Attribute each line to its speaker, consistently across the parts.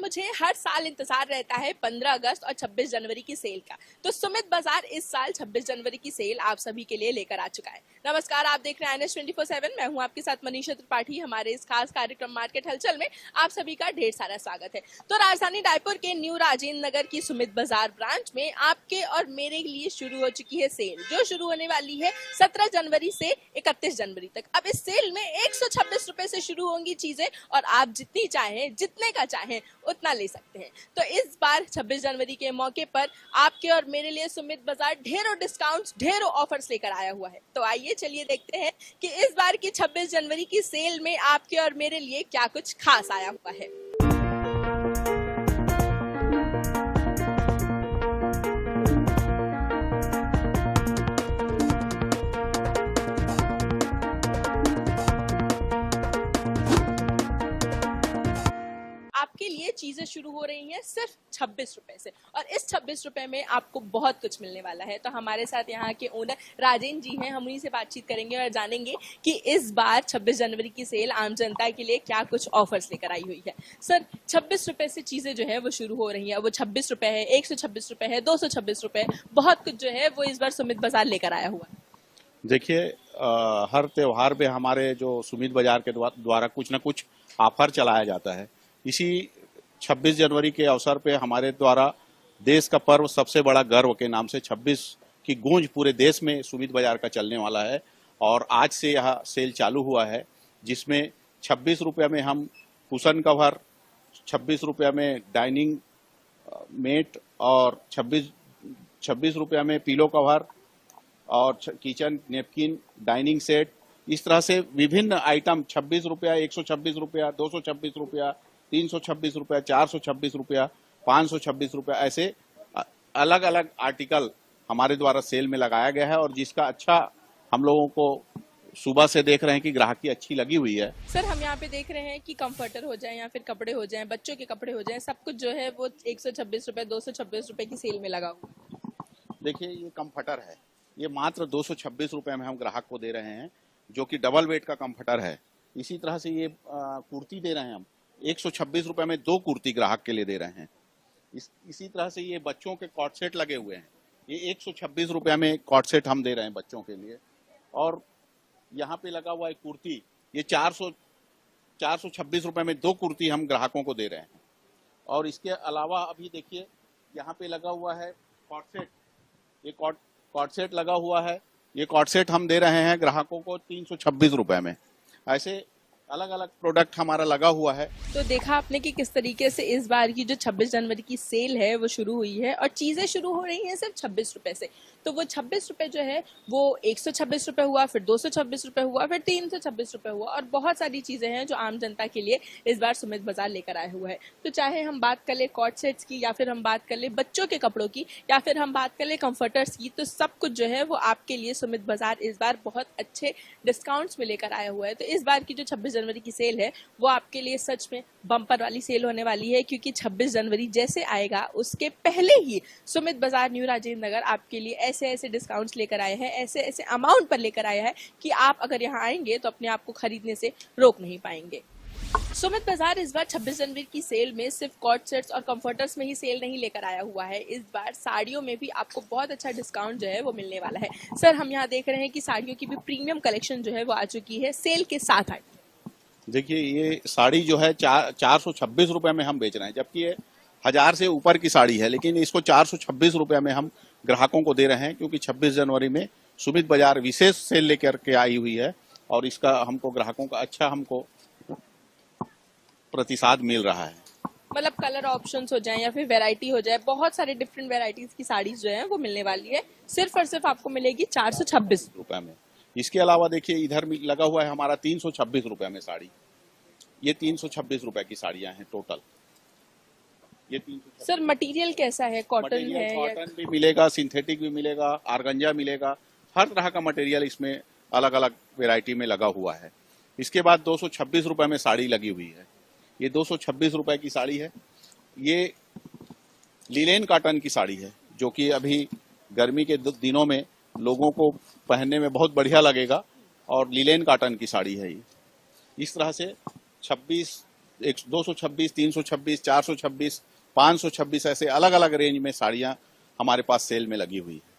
Speaker 1: मुझे हर साल इंतजार रहता है 15 अगस्त और 26 जनवरी की सेल का। तो सुमित बाजार इस साल 26 जनवरी की सेल आप सभी के लिए लेकर आ चुका है। नमस्कार, आप देख रहे हैं NS 24/7। मैं हूं आपके साथ मनीषा त्रिपाठी। हमारे इस खास कार्यक्रम मार्केट हलचल में आप सभी का ढेर सारा स्वागत है। तो राजधानी रायपुर के न्यू राजेंद्र नगर की सुमित बाजार ब्रांच में आपके और मेरे लिए शुरू हो चुकी है सेल, जो शुरू होने वाली है 17 जनवरी से 31 जनवरी तक। अब इस सेल में 126 रुपए से शुरू होंगी चीजें और आप जितनी चाहें, जितने का चाहें उतना ले सकते हैं। तो इस बार 26 जनवरी के मौके पर आपके और मेरे लिए सुमित बाजार ढेरों डिस्काउंट्स, ढेरों ऑफर्स लेकर आया हुआ है। तो आइए चलिए देखते हैं कि इस बार की 26 जनवरी की सेल में आपके और मेरे लिए क्या कुछ खास आया हुआ है। आपके लिए चीजें शुरू हो रही हैं सिर्फ 26 रुपए से और इस 26 रुपए में आपको बहुत कुछ मिलने वाला है। तो हमारे साथ यहाँ के ओनर राजेंद्र जी हैं, हम उन्हीं से बातचीत करेंगे और जानेंगे कि इस बार 26 जनवरी की सेल आम जनता के लिए क्या कुछ ऑफर्स लेकर आई हुई है। सर, 26 रुपए से चीजें जो है वो शुरू हो रही है। वो 26 रुपए है, 126 रुपए है, 226 रुपए, बहुत कुछ जो है वो इस बार सुमित बाजार लेकर आया हुआ है।
Speaker 2: देखिए, हर त्योहार पे हमारे जो सुमित बाजार के द्वारा कुछ न कुछ ऑफर चलाया जाता है। इसी 26 जनवरी के अवसर पे हमारे द्वारा देश का पर्व सबसे बड़ा गर्व के नाम से 26 की गूंज पूरे देश में सुमित बाजार का चलने वाला है और आज से यह सेल चालू हुआ है, जिसमें 26 रुपये में हम कुशन कवर, 26 रुपये में डाइनिंग मेट और 26 रुपये में पिलो कवर और किचन नेपकिन, डाइनिंग सेट, इस तरह से विभिन्न आइटम 26 रुपया, 126 रुपया, 226 रुपया, 326 रुपया, 426 रुपया, 526 रुपया, ऐसे अलग अलग आर्टिकल हमारे द्वारा सेल में लगाया गया है और जिसका अच्छा हम लोगों को सुबह से देख रहे हैं कि ग्राहकी अच्छी लगी हुई है।
Speaker 1: सर, हम यहाँ पे देख रहे हैं कि कंफर्टर हो जाए या फिर कपड़े हो जाए, बच्चों के कपड़े हो जाए, सब कुछ जो है वो 126 रुपए, 226 रुपए की सेल में लगा हुआ।
Speaker 2: देखिए, ये कंफर्टर है, ये मात्र 226 रुपए में हम ग्राहक को दे रहे हैं, जो कि डबल वेट का कंफर्टर है। इसी तरह से ये कुर्ती दे रहे हैं हम 126 रुपए में 2 कुर्ती ग्राहक के लिए दे रहे हैं। इसी तरह से ये बच्चों के कॉट सेट लगे हुए हैं, ये 126 रुपए में कॉट सेट हम दे रहे हैं बच्चों के लिए। और यहाँ पे लगा हुआ है कुर्ती, ये 426 रुपए में 2 कुर्ती हम ग्राहकों को दे रहे हैं। और इसके अलावा अभी देखिए यहाँ पे लगा हुआ है कॉट सेट, ये कॉट सेट लगा हुआ है, ये कॉट सेट हम दे रहे हैं ग्राहकों को 326 रुपए में। ऐसे अलग अलग प्रोडक्ट हमारा लगा हुआ है।
Speaker 1: तो देखा आपने कि किस तरीके से इस बार की जो 26 जनवरी की सेल है वो शुरू हुई है और चीजें शुरू हो रही हैं सिर्फ 26 रुपए से। तो वो 26 रुपए जो है वो 126 रुपए हुआ, फिर 226 रुपए हुआ, फिर 326 रुपए हुआ और बहुत सारी चीजें हैं जो आम जनता के लिए इस बार सुमित बाजार लेकर आया हुआ है। तो चाहे हम बात कर ले कॉट सेट्स की या फिर हम बात कर ले बच्चों के कपड़ों की या फिर हम बात कर ले कंफर्टर्स की, तो सब कुछ जो है वो आपके लिए सुमित बाजार इस बार बहुत अच्छे डिस्काउंट्स में लेकर आया हुआ है। तो इस बार की जो 26 जनवरी की सेल है वो आपके लिए सच में बम्पर वाली सेल होने वाली है, क्योंकि 26 जनवरी जैसे आएगा उसके पहले ही सुमित बाजार न्यू राजेंद्र नगर आपके लिए ऐसे ऐसे डिस्काउंट्स लेकर आए हैं, ऐसे ऐसे अमाउंट पर लेकर आया है कि आप अगर यहाँ आएंगे तो अपने आप को खरीदने से रोक नहीं पाएंगे। सुमित बाजार इस बार 26 जनवरी की सेल में सिर्फ कॉट सेट्स और कंफर्टर्स में ही सेल नहीं लेकर आया हुआ है, इस बार साड़ियों में भी आपको बहुत अच्छा डिस्काउंट जो है वो मिलने वाला है। सर, हम यहाँ देख रहे हैं कि साड़ियों की भी प्रीमियम कलेक्शन जो है वो आ चुकी है, सेल के साथ आई।
Speaker 2: देखिए, ये साड़ी जो है 426 रुपए में हम बेच रहे हैं, जबकि ये 1000 से ऊपर की साड़ी है, लेकिन इसको 426 रुपए में हम ग्राहकों को दे रहे हैं, क्योंकि 26 जनवरी में सुमित बाजार विशेष सेल लेकर के आई हुई है और इसका हमको ग्राहकों का अच्छा हमको प्रतिसाद मिल रहा है।
Speaker 1: मतलब कलर ऑप्शंस हो जाए या फिर वैरायटी हो जाए, बहुत सारे डिफरेंट वैरायटीज की साड़ीज जो है वो मिलने वाली है, सिर्फ और सिर्फ आपको मिलेगी 426
Speaker 2: रुपए में। इसके अलावा देखिए, इधर लगा हुआ है हमारा 326 रुपए में साड़ी, ये 326 रुपए की साड़ियां हैं टोटल। ये 326।
Speaker 1: सर, मटेरियल कैसा है? कॉटन है?
Speaker 2: कॉटन भी मिलेगा, सिंथेटिक भी मिलेगा, आर्गंजा मिलेगा, हर तरह का मटेरियल इसमें अलग अलग वेराइटी में लगा हुआ है। इसके बाद 226 रुपए में साड़ी लगी हुई है, ये 226 रुपए की साड़ी है। ये लिलेन कॉटन की साड़ी है, जो कि अभी गर्मी के दिनों में लोगों को पहनने में बहुत बढ़िया लगेगा और लिलेन कॉटन की साड़ी है ये। इस तरह से 26 226, 326, 426, 526 ऐसे अलग अलग रेंज में साड़ियां हमारे पास सेल में लगी हुई है।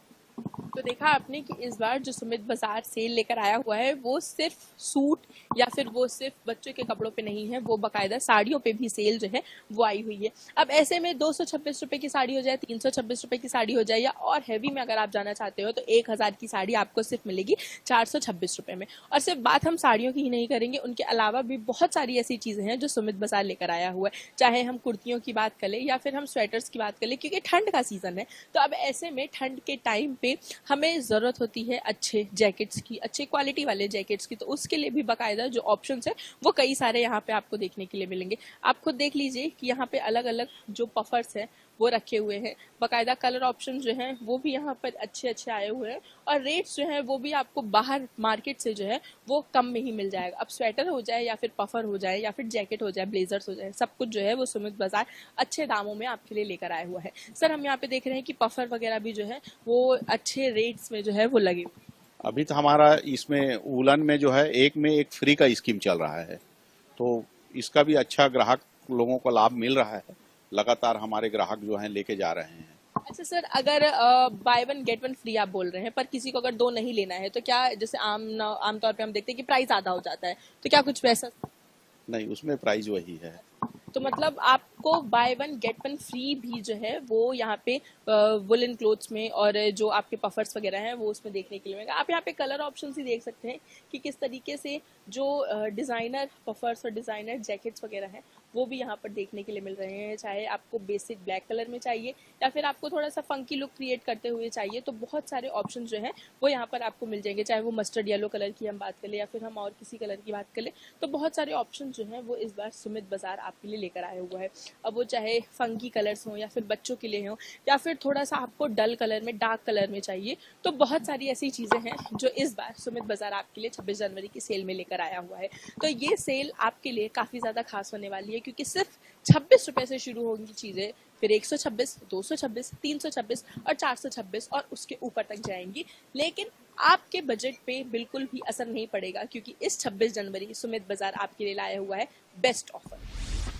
Speaker 1: तो देखा आपने कि इस बार जो सुमित बाजार सेल लेकर आया हुआ है वो सिर्फ सूट या फिर वो सिर्फ बच्चों के कपड़ों पे नहीं है, वो बाकायदा साड़ियों पे भी सेल जो है वो आई हुई है। अब ऐसे में 226 रुपए की साड़ी हो जाए, 326 रुपए की साड़ी हो जाए, या और हैवी में अगर आप जाना चाहते हो तो 1000 की साड़ी आपको सिर्फ मिलेगी 426 रुपए में। और सिर्फ बात हम साड़ियों की ही नहीं करेंगे, उनके अलावा भी बहुत सारी ऐसी चीजें हैं जो सुमित बाजार लेकर आया हुआ है। चाहे हम कुर्तियों की बात करें या फिर हम स्वेटर्स की बात करें, क्योंकि ठंड का सीजन है। तो अब ऐसे में ठंड के टाइम पे हमें ज़रूरत होती है अच्छे जैकेट्स की, अच्छे क्वालिटी वाले जैकेट्स की। तो उसके लिए भी बाकायदा जो ऑप्शंस है वो कई सारे यहाँ पे आपको देखने के लिए मिलेंगे। आप खुद देख लीजिए कि यहाँ पे अलग अलग जो पफर्स हैं वो रखे हुए हैं, बाकायदा कलर ऑप्शन जो हैं वो भी यहाँ पर अच्छे अच्छे आए हुए हैं, और रेट्स जो हैं वो भी आपको बाहर मार्केट से जो है वो कम में ही मिल जाएगा। अब स्वेटर हो जाए या फिर पफर हो जाए या फिर जैकेट हो जाए, ब्लेजर्स हो जाए, सब कुछ जो है वो सुमित बाजार अच्छे दामों में आपके लिए लेकर आया हुआ है। सर हम यहाँ पे देख रहे हैं कि पफर वगैरह भी जो है वो अच्छे रेट्स में जो है वो लगे हुए।
Speaker 2: अभी तो हमारा इसमें वूलन में जो है एक में एक फ्री का स्कीम चल रहा है, तो इसका भी अच्छा ग्राहक लोगों को लाभ मिल रहा है। लगातार हमारे ग्राहक जो हैं लेके जा रहे हैं।
Speaker 1: अच्छा सर, अगर by one get one free आप बोल रहे हैं, पर किसी को अगर दो नहीं लेना है तो क्या, जैसे आमतौर पे हम देखते हैं कि प्राइस आधा हो जाता है, तो क्या कुछ वैसा?
Speaker 2: नहीं, उसमें प्राइस वही है।
Speaker 1: तो मतलब आपको by one get one free भी जो है वो यहाँ पे वुलन क्लोथ्स में और जो आपके पफर्स वगैरह हैं वो उसमें देखने के लिए मिलेगा। आप यहाँ पे कलर ऑप्शन ही देख सकते हैं कि किस तरीके से जो डिज़ाइनर पफर्स और डिज़ाइनर जैकेट्स वगैरह हैं वो भी यहाँ पर देखने के लिए मिल रहे हैं। चाहे आपको बेसिक ब्लैक कलर में चाहिए या फिर आपको थोड़ा सा फंकी लुक क्रिएट करते हुए चाहिए, तो बहुत सारे ऑप्शन जो हैं वो यहाँ पर आपको मिल जाएंगे। चाहे वो मस्टर्ड येलो कलर की हम बात कर ले या फिर हम और किसी कलर की बात कर ले, तो बहुत सारे ऑप्शन जो हैं वो इस बार सुमित बाजार आपके लिए लेकर आया हुआ है। अब वो चाहे फंकी कलर्स हों या फिर बच्चों के लिए हों या फिर थोड़ा सा आपको डल कलर में, डार्क कलर में चाहिए, तो बहुत सारी ऐसी चीज़ें हैं जो इस बार सुमित बाजार आपके लिए 26 जनवरी की सेल में लेकर आया हुआ है। तो ये सेल आपके लिए काफ़ी ज़्यादा खास होने वाली है, क्योंकि सिर्फ 26 रुपए से शुरू होंगी चीज़ें, फिर 126, 226, 326 और 426 और उसके ऊपर तक जाएंगी। लेकिन आपके बजट पे बिल्कुल भी असर नहीं पड़ेगा, क्योंकि इस 26 जनवरी सुमित बाजार आपके लिए लाया हुआ है बेस्ट ऑफर।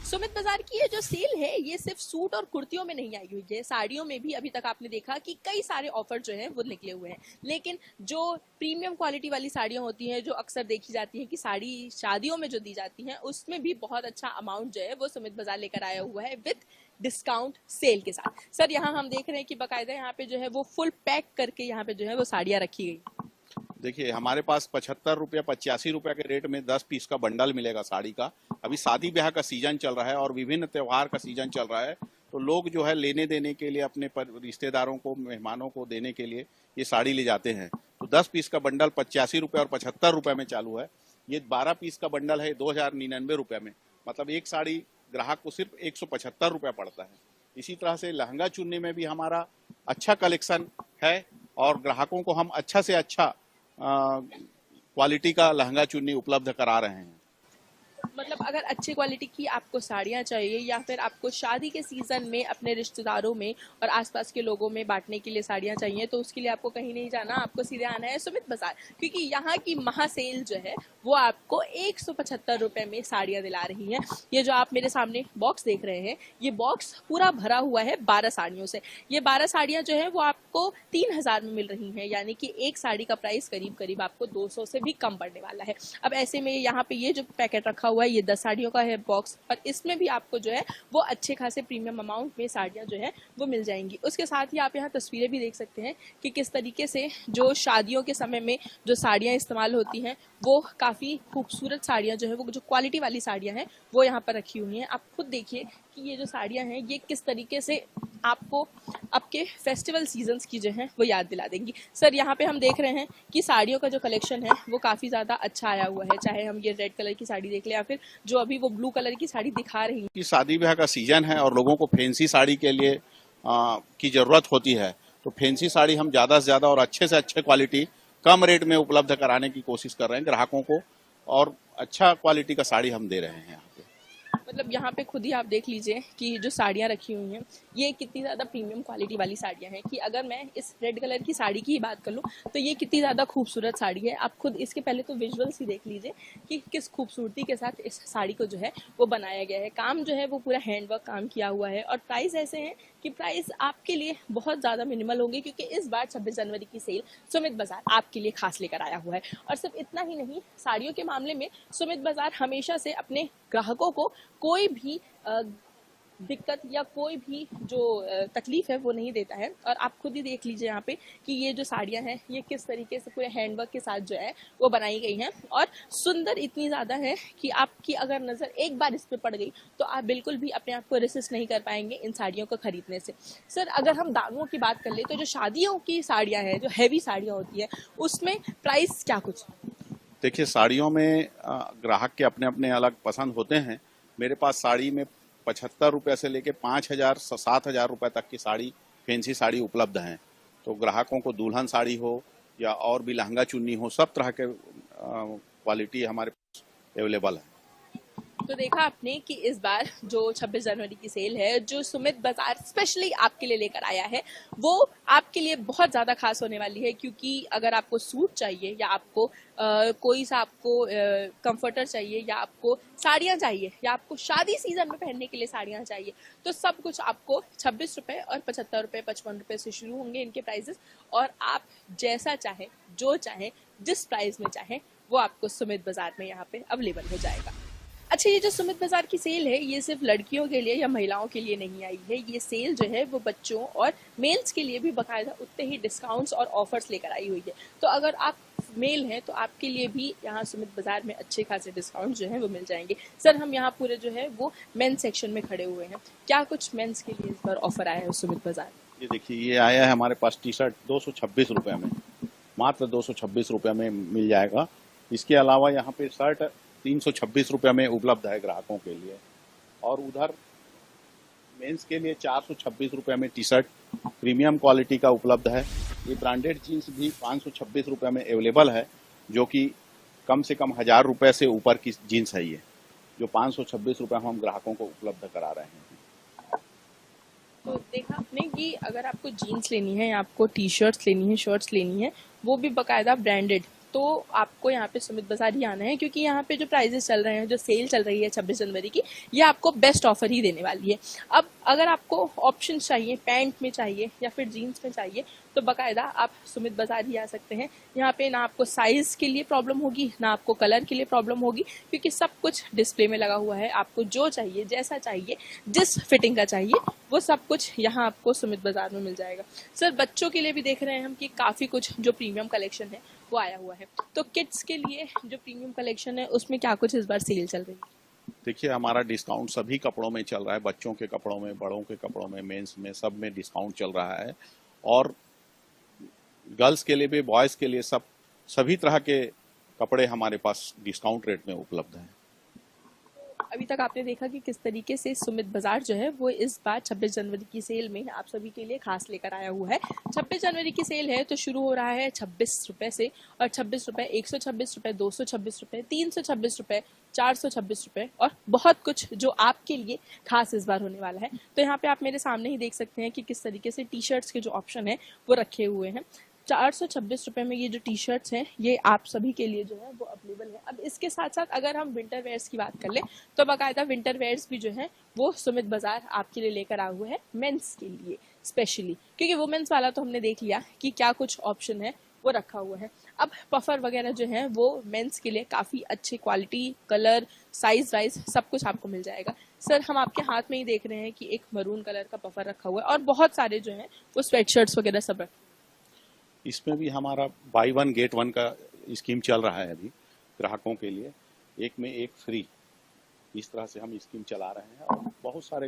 Speaker 1: सुमित बाजार की ये जो सेल है ये सिर्फ सूट और कुर्तियों में नहीं आई हुई है, साड़ियों में भी अभी तक आपने देखा कि कई सारे ऑफर जो हैं वो निकले हुए हैं। लेकिन जो प्रीमियम क्वालिटी वाली साड़ियाँ होती हैं, जो अक्सर देखी जाती हैं कि साड़ी शादियों में जो दी जाती हैं, उसमें भी बहुत अच्छा अमाउंट जो है वो सुमित बाजार लेकर आया हुआ है विद डिस्काउंट सेल के साथ। सर यहाँ हम देख रहे हैं कि बाकायदा यहाँ पे जो है वो फुल पैक करके यहाँ पे जो है वो साड़ियाँ रखी गई।
Speaker 2: देखिए, हमारे पास 75 रुपया 85 रुपया के रेट में 10 पीस का बंडल मिलेगा साड़ी का। अभी शादी ब्याह का सीजन चल रहा है और विभिन्न त्योहार का सीजन चल रहा है, तो लोग जो है लेने देने के लिए अपने रिश्तेदारों को, मेहमानों को देने के लिए ये साड़ी ले जाते हैं। तो 10 पीस का बंडल 85 रुपये और 75 रुपये में चालू है। ये 12 पीस का बंडल है 2099 रुपये में, मतलब एक साड़ी ग्राहक को सिर्फ 175 रुपया पड़ता है। इसी तरह से लहंगा चुनने में भी हमारा अच्छा कलेक्शन है और ग्राहकों को हम अच्छा से अच्छा क्वालिटी का लहंगा चुन्नी उपलब्ध करा रहे हैं।
Speaker 1: मतलब अगर अच्छी क्वालिटी की आपको साड़ियाँ चाहिए या फिर आपको शादी के सीज़न में अपने रिश्तेदारों में और आसपास के लोगों में बांटने के लिए साड़ियाँ चाहिए, तो उसके लिए आपको कहीं नहीं जाना, आपको सीधे आना है सुमित बाजार, क्योंकि यहाँ की महासेल जो है वो आपको 175 रुपये में साड़ियाँ दिला रही हैं। ये जो आप मेरे सामने बॉक्स देख रहे हैं, ये बॉक्स पूरा भरा हुआ है 12 साड़ियों से। ये 12 साड़ियाँ जो है वो आपको 3000 में मिल रही हैं, यानी कि एक साड़ी का प्राइस करीब करीब आपको 200 से भी कम पड़ने वाला है। अब ऐसे में यहाँ पे ये जो पैकेट रखा हुआ है ये 10 साड़ियों का है बॉक्स, और इसमें भी आपको जो है वो अच्छे खासे प्रीमियम अमाउंट में साड़ियाँ जो है वो मिल जाएंगी। उसके साथ ही आप यहाँ तस्वीरें भी देख सकते हैं कि किस तरीके से जो शादियों के समय में जो साड़ियाँ इस्तेमाल होती हैं वो काफ़ी खूबसूरत साड़ियाँ जो है वो जो क्वालिटी वाली साड़ियाँ हैं वो यहाँ पर रखी हुई हैं। आप खुद देखिए कि ये जो साड़ियाँ हैं ये किस तरीके से आपको आपके फेस्टिवल सीजन्स की जो है वो याद दिला देंगी। सर यहाँ पे हम देख रहे हैं कि साड़ियों का जो कलेक्शन है वो काफ़ी ज़्यादा अच्छा आया हुआ है, चाहे हम ये रेड कलर की साड़ी देख लें या फिर जो अभी वो ब्लू कलर की साड़ी दिखा रही है।
Speaker 2: कि शादी ब्याह का सीजन है और लोगों को फैंसी साड़ी के लिए की ज़रूरत होती है, तो फैंसी साड़ी हम ज़्यादा से ज़्यादा और अच्छे से अच्छे क्वालिटी कम रेट में उपलब्ध कराने की कोशिश कर रहे हैं ग्राहकों को, और अच्छा क्वालिटी का साड़ी हम दे रहे हैं यहाँ पे।
Speaker 1: मतलब यहाँ पे खुद ही आप देख लीजिए कि जो साड़ियाँ रखी हुई हैं ये कितनी ज़्यादा प्रीमियम क्वालिटी वाली साड़ियाँ हैं कि अगर मैं इस रेड कलर की साड़ी की ही बात कर लूँ तो ये कितनी ज़्यादा खूबसूरत साड़ी है। आप खुद इसके पहले तो विजुअल्स ही देख लीजिए कि किस खूबसूरती के साथ इस साड़ी को जो है वो बनाया गया है। काम जो है वो पूरा हैंडवर्क काम किया हुआ है और प्राइस ऐसे हैं कि प्राइस आपके लिए बहुत ज़्यादा मिनिमल होंगे क्योंकि इस बार 26 जनवरी की सेल सुमित बाजार आपके लिए खास लेकर आया हुआ है। और सिर्फ इतना ही नहीं, साड़ियों के मामले में सुमित बाजार हमेशा से अपने ग्राहकों को कोई भी दिक्कत या कोई भी जो तकलीफ है वो नहीं देता है। और आप खुद ही देख लीजिए यहाँ पे कि ये जो साड़ियाँ हैं ये किस तरीके से पूरे हैंडवर्क के साथ जो है वो बनाई गई हैं और सुंदर इतनी ज़्यादा है कि आपकी अगर नज़र एक बार इस पर पड़ गई तो आप बिल्कुल भी अपने आप को रेसिस्ट नहीं कर पाएंगे इन साड़ियों को खरीदने से। सर अगर हम दामों की बात कर ले तो जो शादियों की साड़ियाँ हैं, जो हैवी साड़ियाँ होती हैं, उसमें प्राइस क्या कुछ?
Speaker 2: देखिए, साड़ियों में ग्राहक के अपने अपने अलग पसंद होते हैं। मेरे पास साड़ी में 75 रुपये से लेके 5,000 7,000 रुपये तक की साड़ी, फैंसी साड़ी उपलब्ध हैं। तो ग्राहकों को दुल्हन साड़ी हो या और भी लहंगा चुन्नी हो, सब तरह के क्वालिटी हमारे पास अवेलेबल है।
Speaker 1: तो देखा आपने कि इस बार जो 26 जनवरी की सेल है जो सुमित बाजार स्पेशली आपके लिए लेकर आया है वो आपके लिए बहुत ज़्यादा खास होने वाली है। क्योंकि अगर आपको सूट चाहिए या आपको कोई सा आपको कंफर्टर चाहिए या आपको साड़ियाँ चाहिए या आपको शादी सीजन में पहनने के लिए साड़ियाँ चाहिए तो सब कुछ आपको 26 रुपये और 75 रुपये 55 रुपये से शुरू होंगे इनके प्राइजेस। और आप जैसा चाहें, जो चाहें, जिस प्राइस में चाहें वो आपको सुमित बाजार में यहाँ पे अवेलेबल हो जाएगा। अच्छा, ये जो सुमित बाजार की सेल है ये सिर्फ लड़कियों के लिए या महिलाओं के लिए नहीं आई है। ये सेल जो है वो बच्चों और मेल्स के लिए भी बाकायदा उतने ही डिस्काउंट्स और ऑफर्स लेकर आई हुई है। तो अगर आप मेल हैं तो आपके लिए भी यहाँ सुमित बाजार में अच्छे खासे डिस्काउंट जो है वो मिल जाएंगे। सर हम यहाँ पूरे जो है वो मेंस सेक्शन में खड़े हुए हैं, क्या कुछ मेंस के लिए इस बार ऑफर आया है सुमित बाजार?
Speaker 2: ये देखिए, ये आया है हमारे पास टी शर्ट 226 रुपये में, मात्र 226 रुपये में मिल जाएगा। इसके अलावा यहाँ पे शर्ट 326 रुपये में उपलब्ध है ग्राहकों के लिए। और उधर मेंस के लिए 426 रुपये में टी शर्ट प्रीमियम क्वालिटी का उपलब्ध है। ये ब्रांडेड जीन्स भी 526 रुपये में अवेलेबल है, जो कि कम से कम 1,000 रुपये से ऊपर की जीन्स है ये, जो 526 रुपये हम ग्राहकों को उपलब्ध करा रहे हैं।
Speaker 1: तो देखा आपने कि अगर आपको जीन्स लेनी है या आपको टी शर्ट्स लेनी है, शर्ट्स लेनी है, वो भी बाकायदा ब्रांडेड, तो आपको यहाँ पे सुमित बाजार ही आना है। क्योंकि यहाँ पे जो प्राइजेस चल रहे हैं, जो सेल चल रही है 26 जनवरी की, ये आपको बेस्ट ऑफर ही देने वाली है। अब अगर आपको ऑप्शन चाहिए, पैंट में चाहिए या फिर जीन्स में चाहिए, तो बाकायदा आप सुमित बाजार ही आ सकते हैं। यहाँ पे ना आपको साइज के लिए प्रॉब्लम होगी, ना आपको कलर के लिए प्रॉब्लम होगी, क्योंकि सब कुछ डिस्प्ले में लगा हुआ है। आपको जो चाहिए, जैसा चाहिए, जिस फिटिंग का चाहिए, वो सब कुछ यहाँ आपको सुमित बाजार में मिल जाएगा। सर बच्चों के लिए भी देख रहे हैं हम कि काफ़ी कुछ जो प्रीमियम कलेक्शन है वो आया हुआ है। तो किड्स के लिए जो प्रीमियम कलेक्शन है उसमें क्या कुछ इस बार सेल चल रही है?
Speaker 2: देखिए, हमारा डिस्काउंट सभी कपड़ों में चल रहा है, बच्चों के कपड़ों में, बड़ों के कपड़ों में, मेंस में, सब में डिस्काउंट चल रहा है। और गर्ल्स के लिए भी, बॉयज़ के लिए, सभी तरह के कपड़े हमारे पास डिस्काउंट रेट में उपलब्ध हैं।
Speaker 1: अभी तक आपने देखा कि किस तरीके से सुमित बाजार जो है वो इस बार 26 जनवरी की सेल में आप सभी के लिए खास लेकर आया हुआ है। 26 जनवरी की सेल है तो शुरू हो रहा है 26 रुपये से, और 26 रुपये, 126 रुपये, 226 रुपये, 326 रुपये, 426 रुपये और बहुत कुछ जो आपके लिए खास इस बार होने वाला है। तो यहाँ पे आप मेरे सामने ही देख सकते हैं कि किस तरीके से टी शर्ट्स के जो ऑप्शन है वो रखे हुए हैं। 426 रुपये में ये जो टी शर्ट्स हैं ये आप सभी के लिए जो है वो अवेलेबल है। अब इसके साथ साथ अगर हम विंटर वेयर्स की बात कर लें तो बाकायदा विंटर वेयर्स भी जो है वो सुमित बाजार आपके लिए लेकर आया हुआ है, मेंस के लिए स्पेशली। क्योंकि वुमेन्स वाला तो हमने देख लिया कि क्या कुछ ऑप्शन है वो रखा हुआ है। अब पफर वगैरह जो है वो मेंस के लिए काफ़ी अच्छे क्वालिटी, कलर, साइज वाइज सब कुछ आपको मिल जाएगा। सर हम आपके हाथ में ही देख रहे हैं कि एक मरून कलर का पफर रखा हुआ है और बहुत सारे जो हैं वो स्वेटशर्ट्स वगैरह सब रखे।
Speaker 2: इसमें भी हमारा बाई 1 गेट 1 का स्कीम चल रहा है अभी ग्राहकों के लिए, एक में एक फ्री, इस तरह से हम स्कीम चला रहे हैं। और बहुत सारे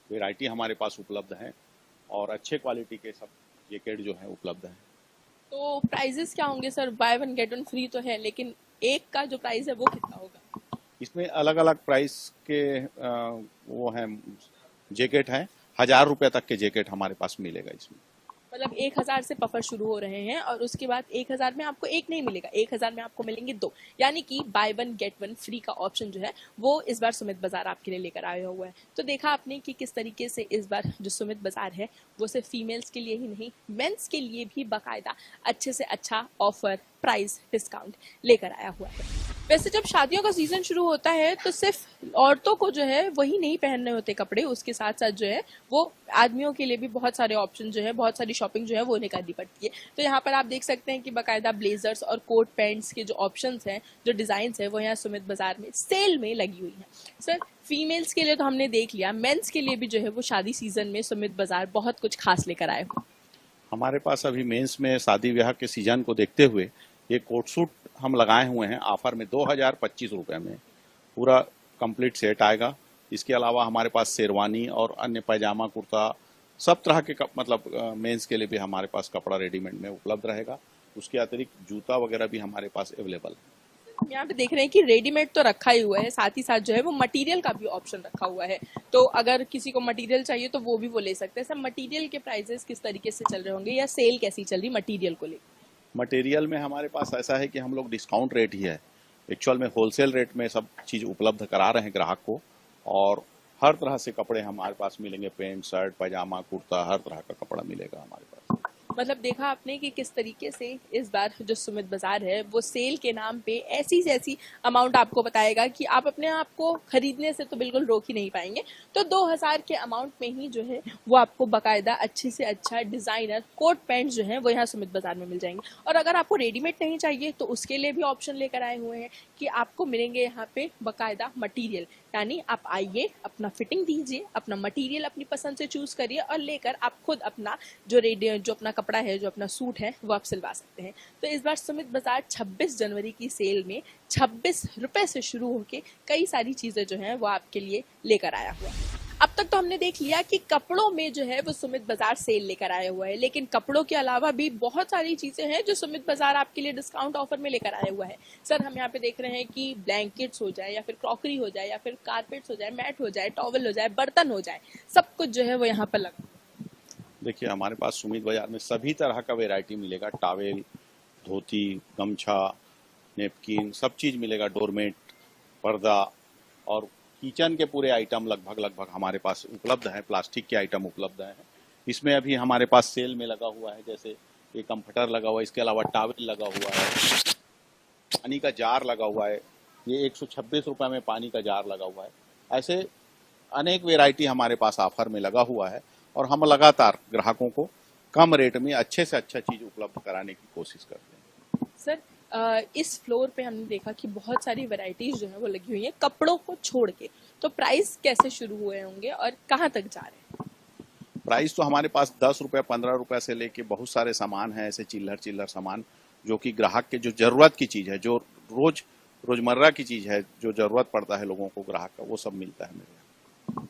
Speaker 2: वेराइटी हमारे पास उपलब्ध हैं और अच्छे क्वालिटी के सब जैकेट जो है उपलब्ध हैं।
Speaker 1: तो प्राइजेस क्या होंगे सर? बाय 1 गेट 1 फ्री तो है, लेकिन एक का जो प्राइस है वो कितना होगा?
Speaker 2: इसमें अलग अलग प्राइस के वो हैं, जैकेट हैं, 1,000 रुपये तक के जैकेट हमारे पास मिलेगा इसमें।
Speaker 1: मतलब 1000 से पफर शुरू हो रहे हैं और उसके बाद 1000 में आपको एक नहीं मिलेगा, 1000 में आपको मिलेंगे दो, यानी कि by one get one free का ऑप्शन जो है वो इस बार सुमित बाजार आपके लिए लेकर आया हुआ है। तो देखा आपने कि किस तरीके से इस बार जो सुमित बाजार है वो सिर्फ फीमेल्स के लिए ही नहीं, मेंस के लिए भी बाकायदा अच्छे से अच्छा ऑफर, प्राइस, डिस्काउंट लेकर आया हुआ है। वैसे जब शादियों का सीजन शुरू होता है तो सिर्फ औरतों को जो है वही नहीं पहनने होते कपड़े, उसके साथ साथ जो है वो आदमियों के लिए भी बहुत सारे ऑप्शन जो है, बहुत सारी शॉपिंग जो है वो नहीं करनी पड़ती है। तो यहाँ पर आप देख सकते हैं कि बाकायदा ब्लेजर्स और कोट पैंट्स के जो ऑप्शंस हैं, जो डिजाइन्स है वो यहाँ सुमित बाजार में सेल में लगी हुई है। सर फीमेल्स के लिए तो हमने देख लिया, मेंस के लिए भी जो है वो शादी सीजन में सुमित बाजार बहुत कुछ खास लेकर आए हो।
Speaker 2: हमारे पास अभी मेंस में शादी ब्याह के सीजन को देखते हुए ये कोट सूट हम लगाए हुए हैं ऑफर में 2025 रुपये में, पूरा कंप्लीट सेट आएगा। इसके अलावा हमारे पास शेरवानी और अन्य पैजामा कुर्ता सब तरह के मतलब मेंस के लिए भी हमारे पास कपड़ा रेडीमेड में उपलब्ध रहेगा। उसके अतिरिक्त जूता वगैरह भी हमारे पास अवेलेबल है।
Speaker 1: हम यहाँ पे देख रहे हैं कि रेडीमेड तो रखा ही हुआ है, साथ ही साथ जो है वो मटेरियल का भी ऑप्शन रखा हुआ है। तो अगर किसी को मटेरियल चाहिए तो वो भी वो ले सकते हैं। सब मटेरियल के प्राइसेस किस तरीके से चल रहे होंगे या सेल कैसी चल रही मटेरियल को लेकर?
Speaker 2: मटेरियल में हमारे पास ऐसा है कि हम लोग डिस्काउंट रेट ही है, एक्चुअल में होलसेल रेट में सब चीज़ उपलब्ध करा रहे हैं ग्राहक को। और हर तरह से कपड़े हमारे पास मिलेंगे, पैंट, शर्ट, पैजामा, कुर्ता, हर तरह का कपड़ा मिलेगा हमारे पास।
Speaker 1: मतलब देखा आपने कि किस तरीके से इस बार जो सुमित बाजार है वो सेल के नाम पे ऐसी ऐसी अमाउंट आपको बताएगा कि आप अपने आप को खरीदने से तो बिल्कुल रोक ही नहीं पाएंगे। तो 2000 के अमाउंट में ही जो है वो आपको बाकायदा अच्छे से अच्छा डिजाइनर कोट पैंट जो है वो यहाँ सुमित बाजार में मिल जाएंगे। और अगर आपको रेडीमेड नहीं चाहिए तो उसके लिए भी ऑप्शन लेकर आए हुए हैं कि आपको मिलेंगे यहाँ पे बाकायदा मटीरियल, यानी आप आइए, अपना फिटिंग दीजिए, अपना मटेरियल अपनी पसंद से चूज करिए और लेकर आप खुद अपना जो अपना कपड़ा है, जो अपना सूट है वो आप सिलवा सकते हैं। तो इस बार सुमित बाजार 26 जनवरी की सेल में 26 रुपए से शुरू होके कई सारी चीजें जो हैं वो आपके लिए लेकर आया हुआ है। अब तक तो हमने देख लिया कि कपड़ों में जो है वो सुमित बाजार सेल लेकर आया हुआ है, लेकिन कपड़ों के अलावा भी बहुत सारी चीजें हैं जो सुमित बाजार आपके लिए डिस्काउंट ऑफर में लेकर आया हुआ है। सर हम यहाँ पे देख रहे हैं कि ब्लैंकेट्स हो जाए या फिर क्रॉकरी हो जाए या फिर कारपेट्स हो जाए, मैट हो जाए, टॉवल हो जाए, बर्तन हो जाए, सब कुछ जो है वो यहाँ पर लगा।
Speaker 2: देखिए हमारे पास सुमित बाजार में सभी तरह का वेराइटी मिलेगा, टावेल, धोती, गमछा, नेपकिन, सब चीज़ मिलेगा, डोरमेट, पर्दा और किचन के पूरे आइटम लगभग हमारे पास उपलब्ध हैं। प्लास्टिक के आइटम उपलब्ध हैं। इसमें अभी हमारे पास सेल में लगा हुआ है, जैसे ये कंफर्टर लगा हुआ है, इसके अलावा टावल लगा हुआ है, पानी का जार लगा हुआ है, ये 126 रुपये में पानी का जार लगा हुआ है। ऐसे अनेक वेराइटी हमारे पास ऑफर में लगा हुआ है और हम लगातार ग्राहकों को कम रेट में अच्छे से अच्छा चीज़ उपलब्ध कराने की कोशिश करते हैं।
Speaker 1: सर इस फ्लोर पे हमने देखा कि बहुत सारी वैरायटीज जो है वो लगी हुई है कपड़ों को छोड़ के, तो प्राइस कैसे शुरू हुए होंगे और कहाँ तक जा रहे हैं?
Speaker 2: प्राइस तो हमारे पास 10 रुपये, 15 रुपये से लेके बहुत सारे सामान हैं, ऐसे चिल्लर सामान जो कि ग्राहक के जो जरूरत की चीज़ है, जो रोजमर्रा की चीज़ है, जो जरूरत पड़ता है लोगों को ग्राहक का, वो सब मिलता है मेरे यहाँ।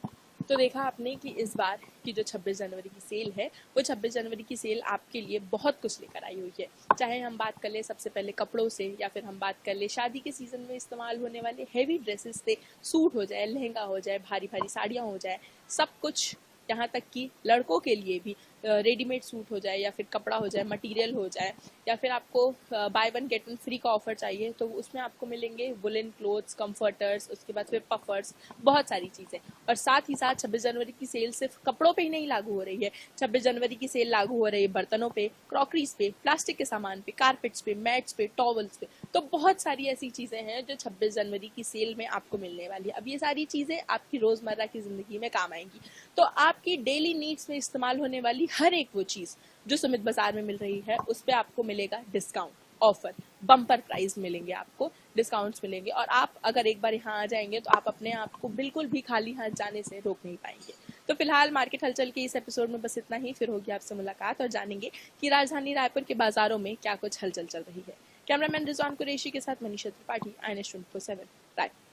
Speaker 1: तो देखा आपने कि इस बार की जो 26 जनवरी की सेल है वो 26 जनवरी की सेल आपके लिए बहुत कुछ लेकर आई हुई है। चाहे हम बात कर ले सबसे पहले कपड़ों से, या फिर हम बात कर ले शादी के सीजन में इस्तेमाल होने वाले हैवी ड्रेसेस से, सूट हो जाए, लहंगा हो जाए, भारी भारी साड़ियाँ हो जाए, सब कुछ, यहाँ तक कि लड़कों के लिए भी रेडीमेड सूट हो जाए या फिर कपड़ा हो जाए, मटेरियल हो जाए, या फिर आपको by one get one free का ऑफर चाहिए तो उसमें आपको मिलेंगे वुलन क्लोथ्स, कंफर्टर्स, उसके बाद फिर पफर्स, बहुत सारी चीज़ें। और साथ ही साथ 26 जनवरी की सेल सिर्फ कपड़ों पे ही नहीं लागू हो रही है, 26 जनवरी की सेल लागू हो रही है बर्तनों पे, क्रॉकरीज पे, प्लास्टिक के सामान पे, कारपेट्स पे, मैट्स पे, टॉवल्स पे। तो बहुत सारी ऐसी चीज़ें हैं जो 26 जनवरी की सेल में आपको मिलने वाली है। अब ये सारी चीज़ें आपकी रोज़मर्रा की ज़िंदगी में काम आएंगी, तो आपकी डेली नीड्स में इस्तेमाल होने वाली हर एक वो चीज़ जो सुमित बाजार में मिल रही है उस पर आपको मिलेगा डिस्काउंट ऑफर, बम्पर प्राइस मिलेंगे, आपको डिस्काउंट्स मिलेंगे। और आप अगर एक बार यहाँ आ जाएंगे तो आप अपने आप को बिल्कुल भी खाली हाथ जाने से रोक नहीं पाएंगे। तो फिलहाल मार्केट हलचल के इस एपिसोड में बस इतना ही, फिर होगी आपसे मुलाकात और जानेंगे कि राजधानी रायपुर के बाजारों में क्या कुछ हलचल चल रही है। कैमरामैन रिजवान कुरैशी के साथ मनीषा त्रिपाठी, INS 24/7 रायपुर।